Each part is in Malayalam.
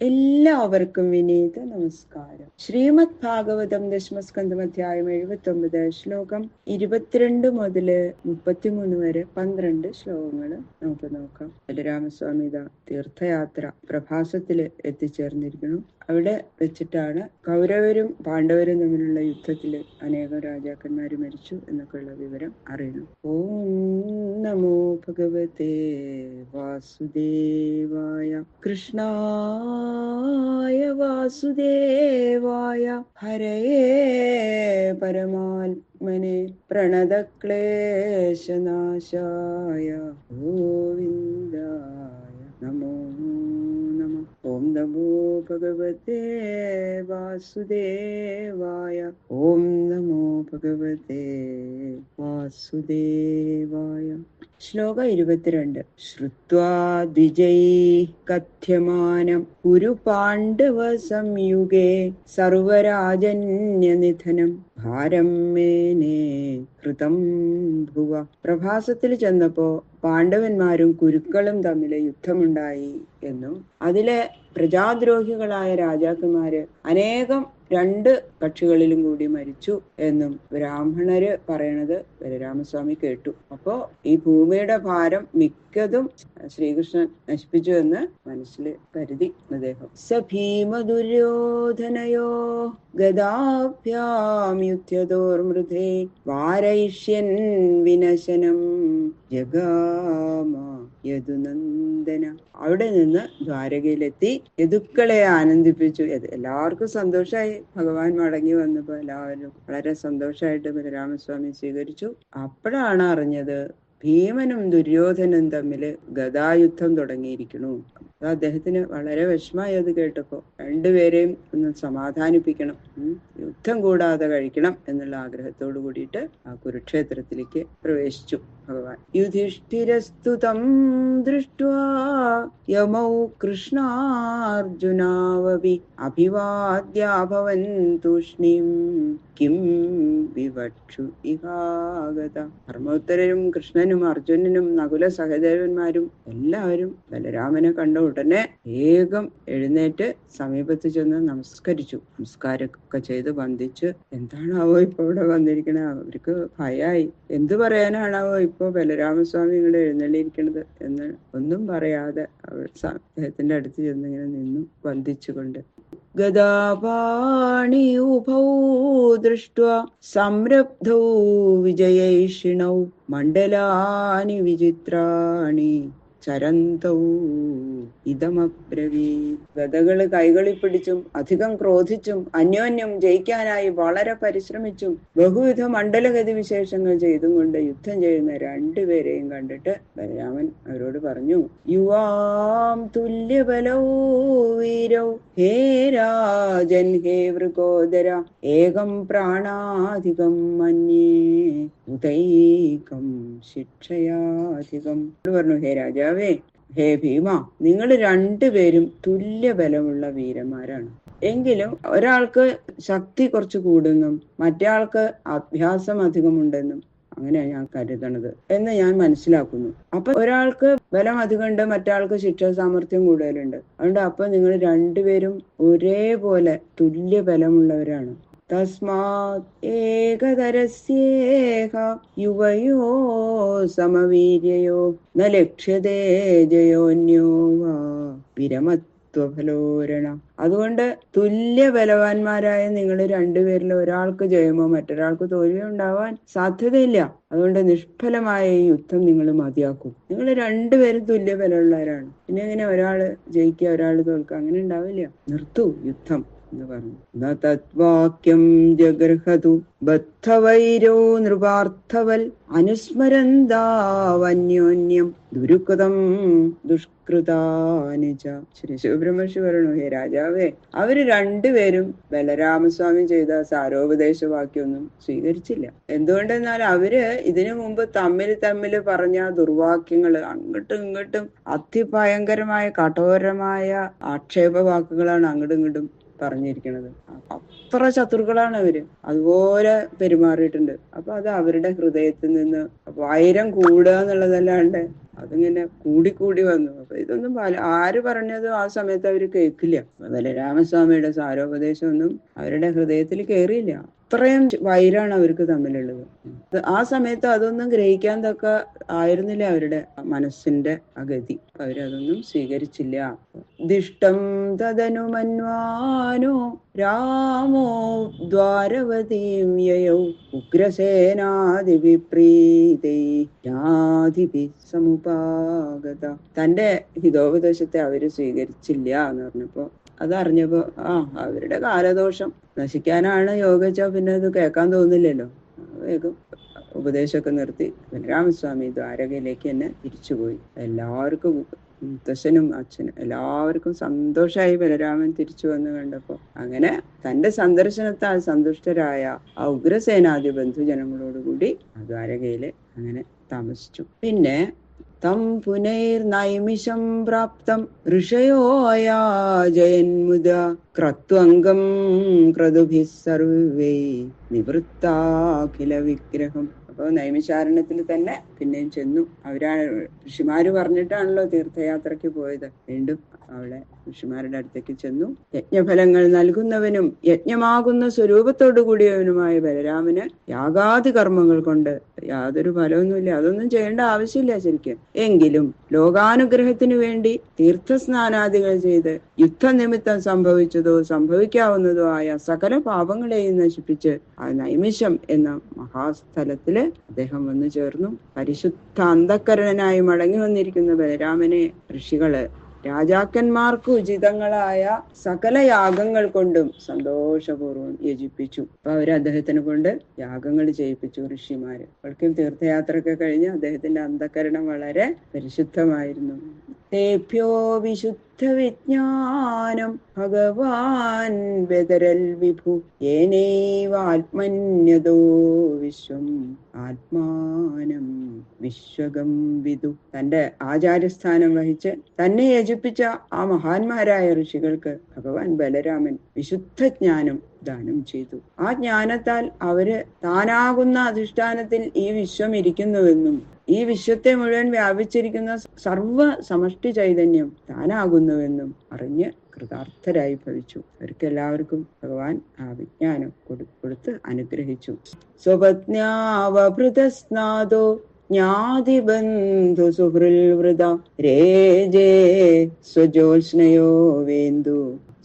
എല്ലാവർക്കും വിനീത നമസ്കാരം. ശ്രീമദ് ഭാഗവതം ദശമസ്കന്ധം അധ്യായം 79 ശ്ലോകം 22 മുതല് 33 വരെ 12 ശ്ലോകങ്ങൾ നമുക്ക് നോക്കാം. ബലരാമസ്വാമി തീർത്ഥയാത്ര പ്രഭാസത്തില് എത്തിച്ചേർന്നിരിക്കുന്നു. അവിടെ വെച്ചിട്ടാണ് കൗരവരും പാണ്ഡവരും തമ്മിലുള്ള യുദ്ധത്തില് അനേകം രാജാക്കന്മാര് മരിച്ചു എന്നൊക്കെയുള്ള വിവരം അറിയുന്നു. ഓം നമോ ഭഗവതേ വാസുദേവായ കൃഷ്ണായ വാസുദേവായ ഹരയേ പരമാത്മനെ പ്രണതക്ലേശനാശായ ഗോവിന്ദായ നമോ നമഃ. ഓം നമോ ഭഗവതേ വാസുദേവായ. ഓം നമോ ഭഗവതേ വാസുദേവായ. ശ്ലോകം 22. ശ്രുത്വാ ദ്വിജൈ കഥ്യമാനം കുരു പാണ്ഡവ സംയുഗേ സർവരാജന്യനിധനം ഭാരം മേനേ കൃതം ഭുവ. പ്രഭാസത്തിൽ ചെന്നപ്പോ പാണ്ഡവന്മാരും കുരുക്കളും തമ്മിൽ യുദ്ധമുണ്ടായി എന്നും അതിലെ പ്രജാദ്രോഹികളായ രാജാക്കന്മാര് അനേകം രണ്ട് കക്ഷികളിലും കൂടി മരിച്ചു എന്നും ബ്രാഹ്മണര് പറയണത് ബലരാമസ്വാമി കേട്ടു. അപ്പോ ഈ ഭൂമിയുടെ ഭാരം മിക്കതും ശ്രീകൃഷ്ണൻ നശിപ്പിച്ചു എന്ന് മനസ്സിൽ കരുതി അദ്ദേഹം. സ ഭീമദുര്യോധനയോ ഗദാഭ്യാം യുദ്ധ്യതോർമൃധേ വാരയിഷ്യൻ വിനശനം ജഗാമ യദുനന്ദന. അവിടെ നിന്ന് ദ്വാരകയിലെത്തി യദുക്കളെ ആനന്ദിപ്പിച്ചു. എല്ലാവർക്കും സന്തോഷമായി. ഭഗവാൻ മടങ്ങി വന്നപ്പോ എല്ലാവരും വളരെ സന്തോഷമായിട്ട് ബലരാമസ്വാമി സ്വീകരിച്ചു. അപ്പോഴാണ് അറിഞ്ഞത് ഭീമനും ദുര്യോധനും തമ്മില് ഗദായുദ്ധം തുടങ്ങിയിരിക്കണു. അത് അദ്ദേഹത്തിന് വളരെ വിഷമായി അത് കേട്ടപ്പോ. രണ്ടുപേരെയും ഒന്ന് സമാധാനിപ്പിക്കണം, യുദ്ധം കൂടാതെ കഴിക്കണം എന്നുള്ള ആഗ്രഹത്തോടു കൂടിയിട്ട് ആ കുരുക്ഷേത്രത്തിലേക്ക് പ്രവേശിച്ചു ഭഗവാൻ. യുധിഷ്ഠിരസ്തുതം ദൃഷ്ട്വാ യമൗ കൃഷ്ണാർജുനാവപി അഭിവാദ്യാഭവൻ തൂഷ്ണീം കിം വിവക്ഷു ഇഹാഗത. ധർമ്മോത്തരരും കൃഷ്ണനും അർജുനനും നകുല സഹദേവന്മാരും എല്ലാവരും ബലരാമനെ കണ്ട ഉടനെ വേഗം എഴുന്നേറ്റ് സമീപത്ത് ചെന്ന് നമസ്കരിച്ചു. നമസ്കാരമൊക്കെ ചെയ്ത് വന്ദിച്ച് എന്താണാവോ ഇപ്പൊ ഇവിടെ വന്നിരിക്കണേ, അവർക്ക് ഭയായി. എന്തു പറയാനാണാവോ ഇപ്പൊ ബലരാമസ്വാമി ഇവിടെ എഴുന്നള്ളിയിരിക്കണത് എന്ന് ഒന്നും പറയാതെ അവർ അദ്ദേഹത്തിന്റെ അടുത്ത് ചെന്ന് ഇങ്ങനെ നിന്നു വന്ദിച്ചുകൊണ്ട്. ഗദാപാണി ഉഭൗ ദൃഷ്ട്വാ സംരബ്ധൗ വിജയൈഷിണൗ മണ്ഡലാനി വിചിത്രാണി ചരന്തൗ ഇതമബ്രവീത്. ഗദകള് കൈകളിൽ പിടിച്ചും അധികം ക്രോധിച്ചും അന്യോന്യം ജയിക്കാനായി വളരെ പരിശ്രമിച്ചും ബഹുവിധ മണ്ഡലഗതി വിശേഷങ്ങൾ ചെയ്തും കൊണ്ട് യുദ്ധം ചെയ്യുന്ന രണ്ടുപേരെയും കണ്ടിട്ട് ബലരാമൻ അവരോട് പറഞ്ഞു, യുവാം തുല്യബലൗ വീരൗ ഹേ രാജൻ ഹേ വൃകോദര ഏകം പ്രാണാധികം മന്യേ ഉദൈകം ശിക്ഷയാധികം. പറഞ്ഞു, ഹേ രാജാവേ, ഹേ ഭീമ, നിങ്ങൾ രണ്ടുപേരും തുല്യ ബലമുള്ള വീരന്മാരാണ്. എങ്കിലും ഒരാൾക്ക് ശക്തി കുറച്ച് കൂടുന്നും മറ്റേ ആൾക്ക് അഭ്യാസം അധികമുണ്ടെന്നും അങ്ങനെയാണ് ഞാൻ കരുതണത് എന്ന് ഞാൻ മനസ്സിലാക്കുന്നു. അപ്പൊ ഒരാൾക്ക് ബലം അധികമുണ്ട്, മറ്റാൾക്ക് ശിക്ഷാ സാമർഥ്യം കൂടുതലുണ്ട്. അതുകൊണ്ട് അപ്പൊ നിങ്ങൾ രണ്ടുപേരും ഒരേപോലെ തുല്യ ബലമുള്ളവരാണ്. തസ്മാത് ഏകതരസ്യേഹ യുവയോ സമവീര്യയോ ന ലക്ഷ്യതേ ജയോന്യോ വാ വിരമത്വഫലോരണ. അതുകൊണ്ട് തുല്യ ബലവാന്മാരായ നിങ്ങൾ രണ്ടുപേരിൽ ഒരാൾക്ക് ജയമോ മറ്റൊരാൾക്ക് തോൽവിയോ ഉണ്ടാവാൻ സാധ്യതയില്ല. അതുകൊണ്ട് നിഷ്ഫലമായ ഈ യുദ്ധം നിങ്ങൾ മതിയാക്കും. നിങ്ങൾ രണ്ടുപേരും തുല്യ ബലമുള്ളവരാണ്. പിന്നെ എങ്ങനെ ഒരാള് ജയിക്കുക ഒരാള് തോൽക്കുക? അങ്ങനെ ഉണ്ടാവില്ല. നിർത്തൂ യുദ്ധം എന്ന് പറഞ്ഞു. തദ്വാക്യം ജഗർഹതു ബദ്ധവൈരോ നൃപാർത്ഥവൽ അനുസ്മരന്താവന്യോന്യം ദുരുകൃതം ദുഷ്കൃതാനിച. ശ്രീ ശിവബ്രഹ്മർഷി പറയണു, ഹേ രാജാവേ, അവര് രണ്ടുപേരും ബലരാമസ്വാമി ചെയ്ത സാരോപദേശവാക്യൊന്നും സ്വീകരിച്ചില്ല. എന്തുകൊണ്ടെന്നാൽ അവര് ഇതിനു മുമ്പ് തമ്മിൽ പറഞ്ഞ ദുർവാക്യങ്ങള് അങ്ങോട്ടും ഇങ്ങോട്ടും അതിഭയങ്കരമായ കഠോരമായ ആക്ഷേപവാക്കുകളാണ് അങ്ങോട്ടും ഇങ്ങോട്ടും പറഞ്ഞിരിക്കുന്നത്. അത്ര ശത്രുക്കളാണ് അവര്. അതുപോലെ പെരുമാറിയിട്ടുണ്ട്. അപ്പൊ അത് അവരുടെ ഹൃദയത്തിൽ നിന്ന് വൈരം കൂടുക എന്നുള്ളതല്ലാണ്ട് അതിങ്ങനെ കൂടിക്കൂടി വന്നു. അപ്പൊ ഇതൊന്നും ആര് പറഞ്ഞതും ആ സമയത്ത് അവര് കേൾക്കില്ല. ബലരാമസ്വാമിയുടെ സാരോപദേശമൊന്നും അവരുടെ ഹൃദയത്തിൽ കയറിയില്ല. അത്രയും വൈരാണ് അവർക്ക് തമ്മിലുള്ളത്. ആ സമയത്ത് അതൊന്നും ഗ്രഹിക്കാൻ തക്ക ആയിരുന്നില്ല അവരുടെ മനസ്സിന്റെ ആ ഗതി. അവരതൊന്നും സ്വീകരിച്ചില്ല. ദിഷ്ടം തദനു മന്വാനോ രാമോ ദ്വാരവതീം യയൗ ഉഗ്രസേനാദിവിപ്രീതൈ ജ്ഞാതിഭി സമുപാഗത. തന്റെ ഹിതോപദേശത്തെ അവര് സ്വീകരിച്ചില്ല എന്ന് പറഞ്ഞപ്പോ അതറിഞ്ഞപ്പോ അവരുടെ കാലദോഷം നശിക്കാനാണ് യോഗച്ച പിന്നെ അത് കേൾക്കാൻ തോന്നില്ലല്ലോ. വേഗം ഉപദേശമൊക്കെ നിർത്തി ബലരാമസ്വാമി ദ്വാരകയിലേക്ക് തന്നെ തിരിച്ചുപോയി. എല്ലാവർക്കും, മുത്തശ്ശനും അച്ഛനും എല്ലാവർക്കും സന്തോഷമായി ബലരാമൻ തിരിച്ചു വന്ന് കണ്ടപ്പോ. അങ്ങനെ തന്റെ സന്ദർശനത്താൽ സന്തുഷ്ടരായ ആ ഉഗ്രസേനാദി ബന്ധുജനങ്ങളോടുകൂടി ആ ദ്വാരകയില് അങ്ങനെ താമസിച്ചു. പിന്നെ തം പുനൈർനൈമിഷം പ്രാപ്തം ഋഷയോ അയാജയന്മുദ ക്രത്വംഗം ക്രതുഭിഃ സർവൈ നിവൃത്താഖില വിഗ്രഹം. അപ്പൊ നൈമിഷാരണ്യത്തിൽ തന്നെ പിന്നെയും ചെന്നു. ഋഷിമാര് പറഞ്ഞിട്ടാണല്ലോ തീർത്ഥയാത്രയ്ക്ക് പോയത്. വീണ്ടും അവിടെ ഋഷിമാരുടെ അടുത്തേക്ക് ചെന്നു. യജ്ഞഫലങ്ങൾ നൽകുന്നവനും യജ്ഞമാകുന്ന സ്വരൂപത്തോടു കൂടിയവനുമായ ബലരാമന് യാഗാദി കർമ്മങ്ങൾ കൊണ്ട് യാതൊരു ഫലമൊന്നുമില്ല. അതൊന്നും ചെയ്യേണ്ട ആവശ്യമില്ല ശരിക്കും. എങ്കിലും ലോകാനുഗ്രഹത്തിനു വേണ്ടി തീർത്ഥസ്നാനാദികൾ ചെയ്ത് യുദ്ധനിമിത്തം സംഭവിച്ചതോ സംഭവിക്കാവുന്നതോ ആയ സകല പാപങ്ങളെയും നശിപ്പിച്ച് ആ നൈമിഷം എന്ന മഹാസ്ഥലത്തില് അദ്ദേഹം വന്നു ചേർന്നു. പരിശുദ്ധ അന്ധക്കരണനായി മടങ്ങി വന്നിരിക്കുന്ന ബലരാമനെ ഋഷികള് രാജാക്കന്മാർക്ക് ഉചിതങ്ങളായ സകല യാഗങ്ങൾ കൊണ്ടും സന്തോഷപൂർവ്വം യജിപ്പിച്ചു. അപ്പൊ അവര് അദ്ദേഹത്തിനെ കൊണ്ട് യാഗങ്ങൾ ചെയ്യിപ്പിച്ചു ഋഷിമാര്. അവർക്കും തീർത്ഥയാത്രയൊക്കെ കഴിഞ്ഞ് അദ്ദേഹത്തിന്റെ അന്ധകരണം വളരെ പരിശുദ്ധമായിരുന്നു. തേഭ്യോ വിശുദ്ധ വിജ്ഞാനം ഭഗവാൻ ബദരൽ വിഭു യേനൈവാത്മന്യതോ വിശ്വം ആത്മാനം വിശ്വകം വിദു. തന്റെ ആചാര്യസ്ഥാനം വഹിച്ച് തന്നെ യജിപ്പിച്ച ആ മഹാന്മാരായ ഋഷികൾക്ക് ഭഗവാൻ ബലരാമൻ വിശുദ്ധ ജ്ഞാനം ദാനം ചെയ്തു. ആ ജ്ഞാനത്താൽ അവര് താനാകുന്ന അധിഷ്ഠാനത്തിൽ ഈ വിശ്വം ഇരിക്കുന്നുവെന്നും ഈ വിശ്വത്തെ മുഴുവൻ വ്യാപിച്ചിരിക്കുന്ന സർവ സമഷ്ടി ചൈതന്യം താനാകുന്നുവെന്നും അറിഞ്ഞ് കൃതാർത്ഥരായി ഭവിച്ചു. അവർക്കെല്ലാവർക്കും ഭഗവാൻ ആ വിജ്ഞാനം കൊടുത്ത് അനുഗ്രഹിച്ചു. സ്വപത്ന്യാവഭൃതസ്നാദോ ജ്ഞാതിബന്ധു സുഹൃൽവൃത രേജേ സ്വജോത്സ്നയോ വേന്ദു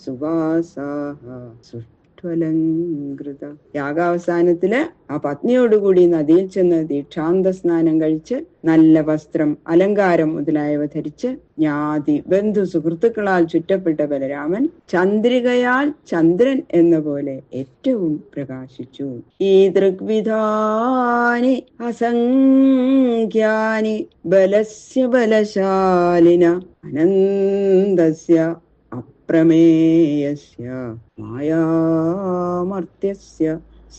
സുവാസാഹ സുഷ്ഠലംകൃത. യാഗാവസാനത്തില് ആ പത്നിയോടുകൂടി നദിയിൽ ചെന്ന് ദീക്ഷാന്ത സ്നാനം കഴിച്ച് നല്ല വസ്ത്രം, അലങ്കാരം മുതലായവ ധരിച്ച് ജ്ഞാതി ബന്ധു സുഹൃത്തുക്കളാൽ ചുറ്റപ്പെട്ട ബലരാമൻ ചന്ദ്രികയാൽ ചന്ദ്രൻ എന്ന പോലെ ഏറ്റവും പ്രകാശിച്ചു. ഈ ദൃഗ്വിധാനി അസംഖ്യാനി ബലസ്യ ബലശാലിന അനന്തസ്യ അപ്രമേയസ്യ മായാമർത്യസ്യ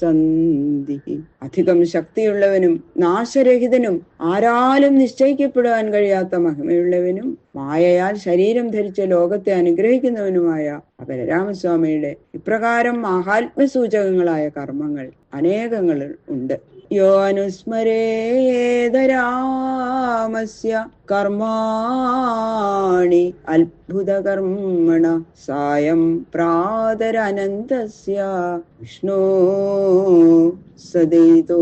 സന്ധിഹി. അധികം ശക്തിയുള്ളവനും നാശരഹിതനും ആരാലും നിശ്ചയിക്കപ്പെടാൻ കഴിയാത്ത മഹിമയുള്ളവനും മായയാൽ ശരീരം ധരിച്ച ലോകത്തെ അനുഗ്രഹിക്കുന്നവനുമായ ബലരാമസ്വാമിയുടെ ഇപ്രകാരം മഹാത്മ്യസൂചകങ്ങളായ കർമ്മങ്ങൾ അനേകങ്ങൾ ഉണ്ട്. യോ അനുസ്മരേതരാമസ്യ കർമാണി അത്ഭുതകർമ്മണ സായം പ്രാതരനന്തസ്യ വിഷ്ണോ സദൈതോ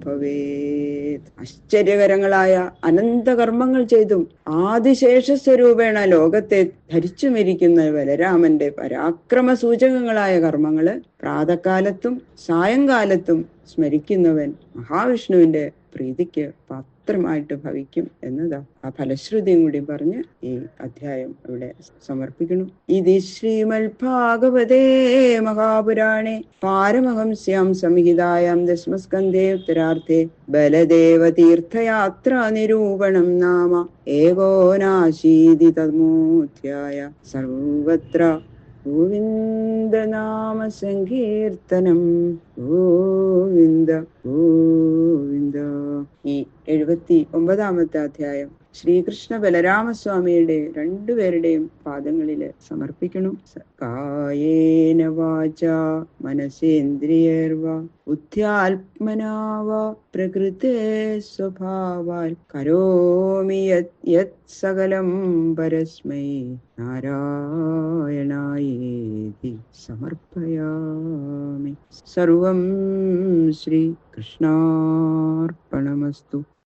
ഭവേത്. ആശ്ചര്യകരങ്ങളായ അനന്തകർമ്മങ്ങൾ ചെയ്തും ആദിശേഷസ്വരൂപേണ ലോകത്തെ ധരിച്ചുമിരിക്കുന്ന ബലരാമന്റെ പരാക്രമ സൂചകങ്ങളായ കർമ്മങ്ങള് പ്രാതകാലത്തും സായങ്കാലത്തും സ്മരിക്കുന്നവൻ മഹാവിഷ്ണുവിന്റെ പ്രീതിക്ക് പാത്രമായിട്ട് ഭവിക്കും എന്നതാ ആ ഫലശ്രുതിയും കൂടി പറഞ്ഞ് ഈ അധ്യായം ഇവിടെ സമർപ്പിക്കുന്നു. ഇത് ശ്രീമൽ ഭാഗവതേ മഹാപുരാണേ പാരമഹംസ്യാം സംഹിതായാം ദശമസ്കന്ധേ ഉത്തരാർത്ഥേ ബലദേവ തീർത്ഥയാത്രാ നിരൂപണം നാമ ഏകോനാശീതിതമോധ്യായ. സർവത്ര ഗോവിന്ദ നാമ സങ്കീർത്തനം. ഗോവിന്ദ ഗോവിന്ദ. ഈ 79-ാമത്തെ അധ്യായം ശ്രീകൃഷ്ണ ബലരാമസ്വാമിയുടെ രണ്ടുപേരുടെയും പാദങ്ങളില് സമർപ്പിക്കണം. കായേന വാച മനസേന്ദ്രിയർവ ബുദ്ധ്യാത്മനാ വാ പ്രകൃതേ സ്വഭാവാൽ കരോമി യത് സകലം പരസ്മൈ നാരായണായേതി സമർപ്പയാമി. സർവം ശ്രീ കൃഷ്ണാർപ്പണമസ്തു.